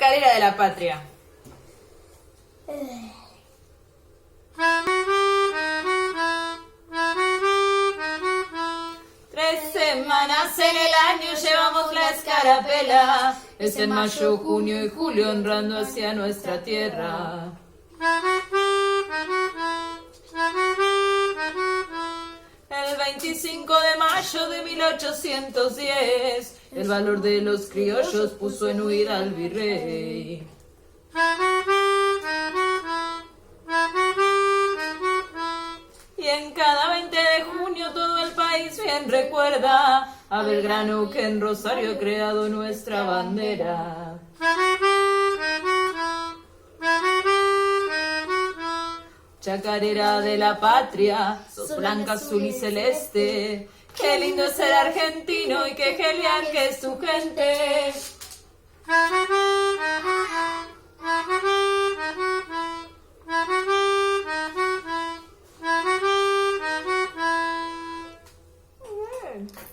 Chacarera de la Patria. Tres semanas en el año llevamos la escarapela. Es en mayo, junio y julio honrando hacia nuestra tierra. El 25 de mayo de 1810, el valor de los criollos puso en huida al virrey. Y en cada 20 de junio todo el país bien recuerda a Belgrano que en Rosario ha creado nuestra bandera. Chacarera de la patria, sos blanca, azul y celeste. Qué lindo es ser argentino y qué genial que es su gente. Bien.